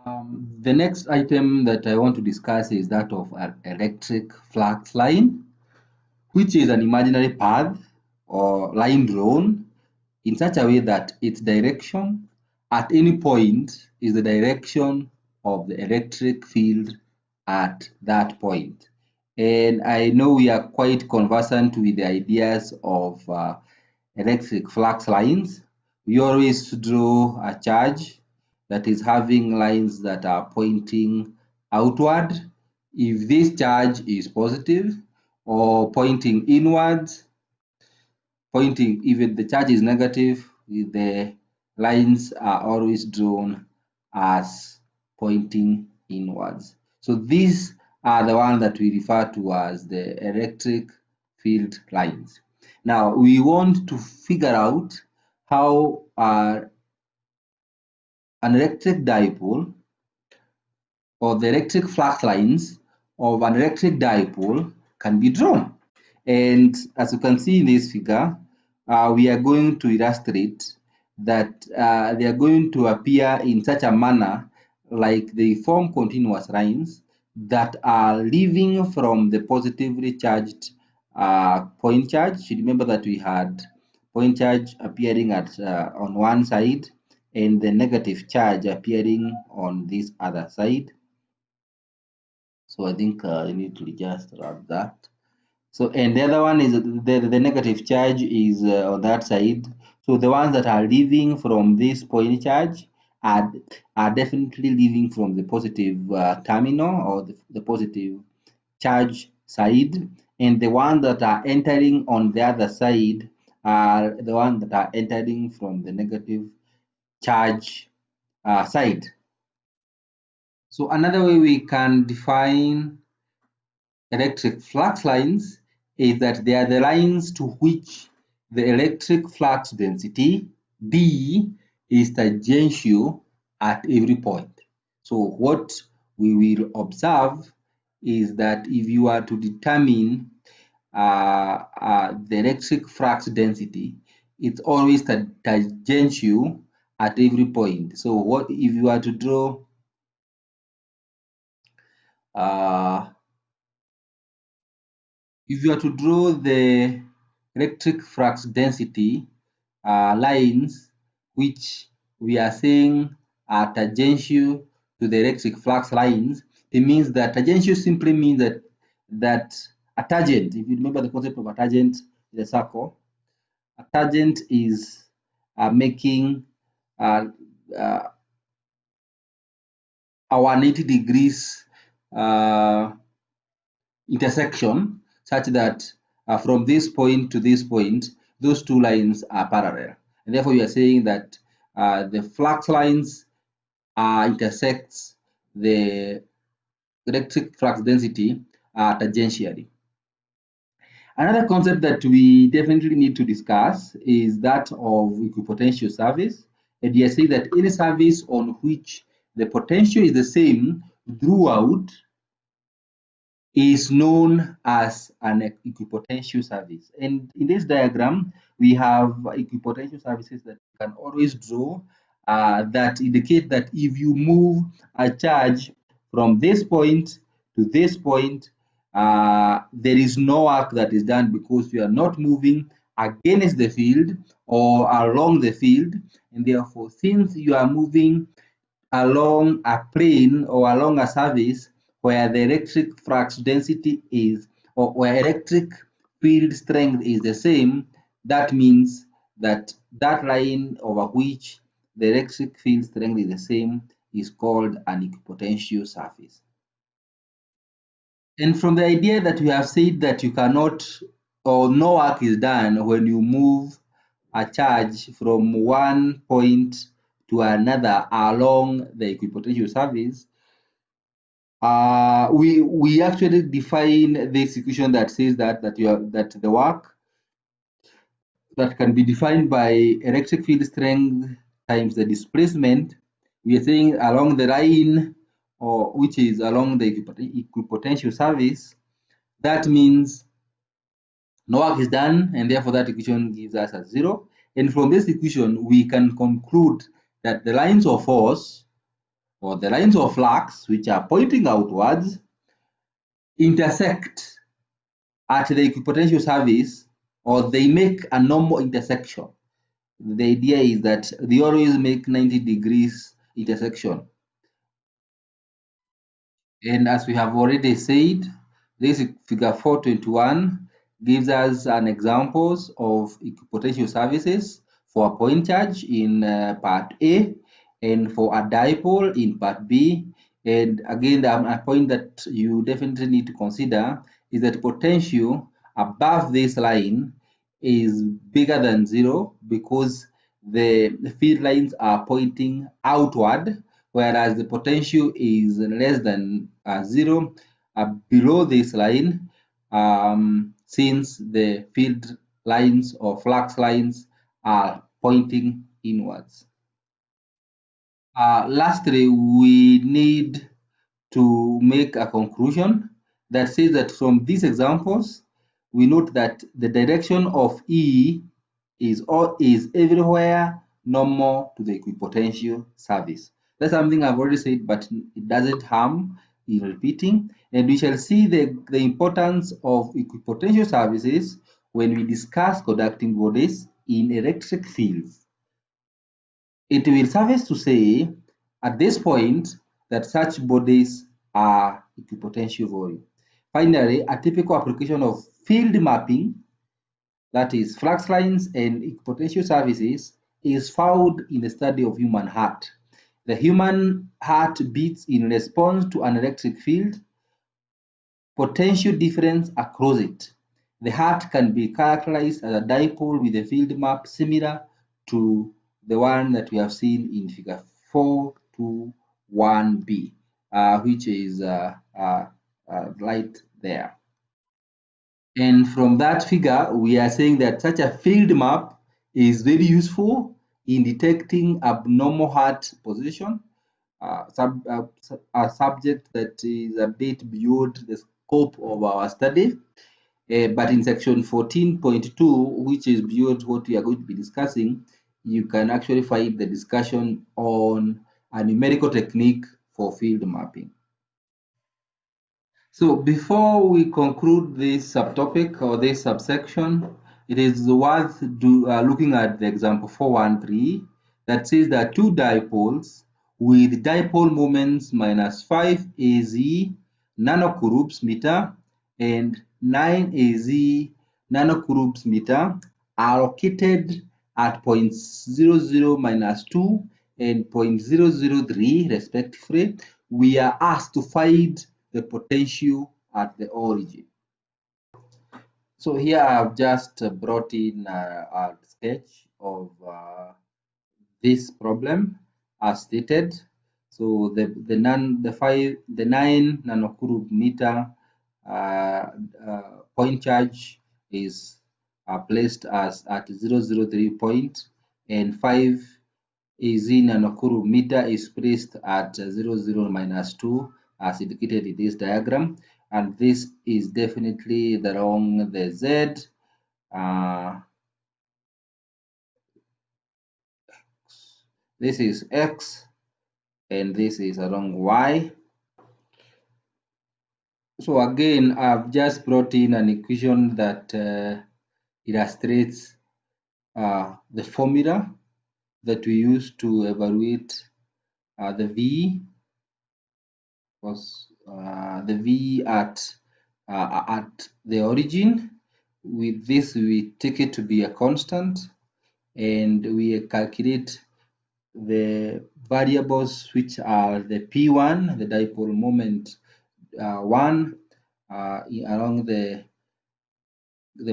The next item that I want to discuss is that of an electric flux line, which is an imaginary path or line drawn in such a way that its direction at any point is the direction of the electric field at that point. And I know we are quite conversant with the ideas of electric flux lines. We always draw a charge that is having lines that are pointing outward. If this charge is positive, or pointing inwards, pointing, if the charge is negative, the lines are always drawn as pointing inwards. So these are the ones that we refer to as the electric field lines. Now we want to figure out how an electric dipole or the electric flux lines of an electric dipole can be drawn. And as you can see in this figure, we are going to illustrate that they are going to appear in such a manner like they form continuous lines that are leaving from the positively charged point charge. You remember that we had point charge appearing at on one side and the negative charge appearing on this other side. So I think I need to just wrap that. So, and the other one is the negative charge is on that side. So the ones that are leaving from this point charge are definitely leaving from the positive terminal or the positive charge side. And the ones that are entering on the other side are the ones that are entering from the negative charge side. So another way we can define electric flux lines is that they are the lines to which the electric flux density D is tangential at every point. So what we will observe is that if you are to determine the electric flux density, it's always tangential at every point. So what if you are to draw the electric flux density lines, which we are saying are tangential to the electric flux lines, it means that tangential simply means that a tangent, if you remember the concept of a tangent in a circle, a tangent is making a 180 degrees intersection such that from this point to this point, those two lines are parallel. And therefore, we are saying that the flux lines intersects the electric flux density tangentially. Another concept that we definitely need to discuss is that of equipotential surface. And we are saying that any surface on which the potential is the same throughout is known as an equipotential surface. And in this diagram, we have equipotential surfaces that you can always draw that indicate that if you move a charge from this point to this point, there is no work that is done because you are not moving against the field or along the field. And therefore, since you are moving along a plane or along a surface where the electric flux density is, or where electric field strength is the same, that means that that line over which the electric field strength is the same is called an equipotential surface. And from the idea that we have said that you cannot, or no work is done when you move a charge from one point to another along the equipotential surface, we actually define this equation that says that the work that can be defined by electric field strength times the displacement. We are saying along the line, or which is along the equipotential surface. That means no work is done, and therefore that equation gives us a 0. And from this equation, we can conclude that the lines of force or the lines of flux, which are pointing outwards, intersect at the equipotential surface, or they make a normal intersection. The idea is that they always make 90 degrees intersection. And as we have already said, this figure 421 gives us an examples of equipotential surfaces for a point charge in part A and for a dipole in part B. And again, a point that you definitely need to consider is that potential above this line is bigger than zero because the field lines are pointing outward, whereas the potential is less than zero below this line, since the field lines or flux lines are pointing inwards. Lastly, we need to make a conclusion that says that from these examples, we note that the direction of E is everywhere normal to the equipotential surface. That's something I've already said, but it doesn't harm in repeating. And we shall see the importance of equipotential surfaces when we discuss conducting bodies in electric fields. It will suffice to say at this point that such bodies are equipotential void. Finally, a typical application of field mapping, that is flux lines and equipotential surfaces, is found in the study of human heart. The human heart beats in response to an electric field, potential difference across it. The heart can be characterized as a dipole with a field map similar to the one that we have seen in figure 421b, which is right there. And from that figure, we are saying that such a field map is very useful in detecting abnormal heart position, a subject that is a bit beyond the scope of our study. But in section 14.2, which is beyond what we are going to be discussing, you can actually find the discussion on a numerical technique for field mapping. So before we conclude this subtopic or this subsection, it is worth looking at the example 413 that says that two dipoles with dipole moments minus 5 Az nanocoulombs meter and 9 Az nanocoulombs meter are located at 0.00 minus 2 and 0.003 respectively. We are asked to find the potential at the origin. So here I've just brought in a sketch of this problem as stated. So the 9 nanocoulomb meter point charge is placed as at 003 point, and 5 Az nanocoulomb meter is placed at 00 minus 2 as indicated in this diagram, and this is definitely along the Z. This is X and this is along Y. So again, I've just brought in an equation that illustrates the formula that we use to evaluate the V, because the V at the origin. With this, we take it to be a constant, and we calculate the variables which are the P1, the dipole moment 1, along the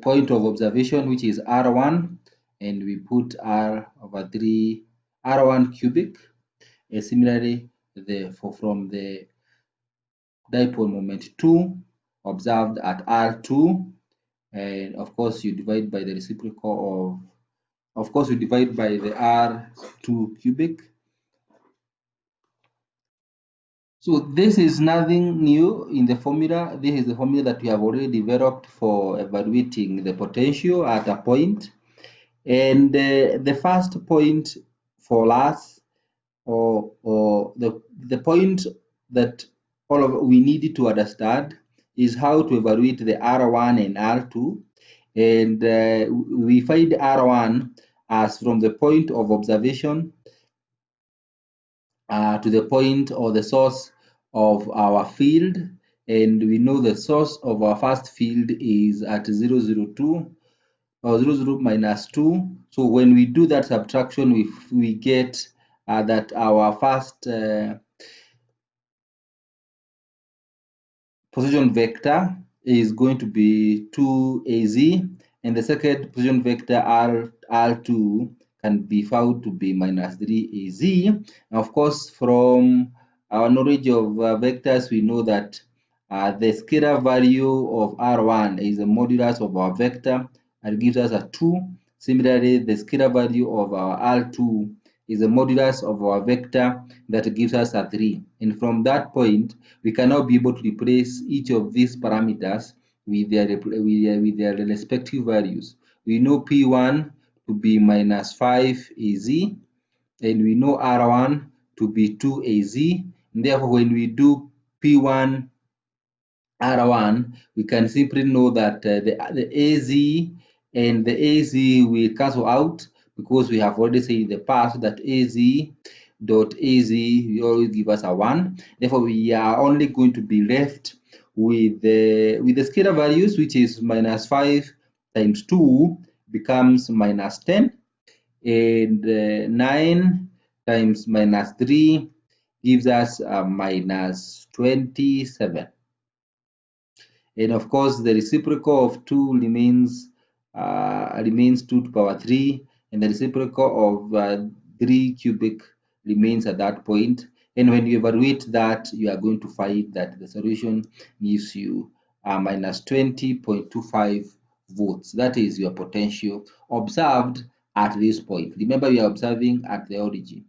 point of observation, which is R1, and we put R over 3, R1 cubic. And similarly, from the dipole moment 2 observed at R2, and of course you divide by the reciprocal of course you divide by the R2 cubic. So this is nothing new in the formula. This is the formula that we have already developed for evaluating the potential at a point. And the first point for us, or the point that all of we need to understand is how to evaluate the R1 and R2, and we find R1 as from the point of observation to the point or the source of our field, and we know the source of our first field is at 002 or 00 minus 2. So when we do that subtraction, we get that our first position vector is going to be 2az, and the second position vector r2 can be found to be minus 3az. And of course, from our knowledge of vectors, we know that the scalar value of r1 is the modulus of our vector and gives us a 2. Similarly, the scalar value of our r2 is the modulus of our vector that gives us a 3. And from that point, we can now be able to replace each of these parameters with their respective values. We know P1 to be minus 5az, and we know R1 to be 2az. And therefore, when we do P1 R1, we can simply know that the AZ and the AZ will cancel out, because we have already said in the past that AZ dot AZ will always give us a 1. Therefore, we are only going to be left with the scalar values, which is minus 5 times 2 becomes minus 10, and 9 times minus 3 gives us minus 27. And of course, the reciprocal of 2 remains 2 to the power 3, and the reciprocal of 3 cubic remains at that point. And when you evaluate that, you are going to find that the solution gives you minus 20.25 volts. That is your potential observed at this point. Remember, we are observing at the origin.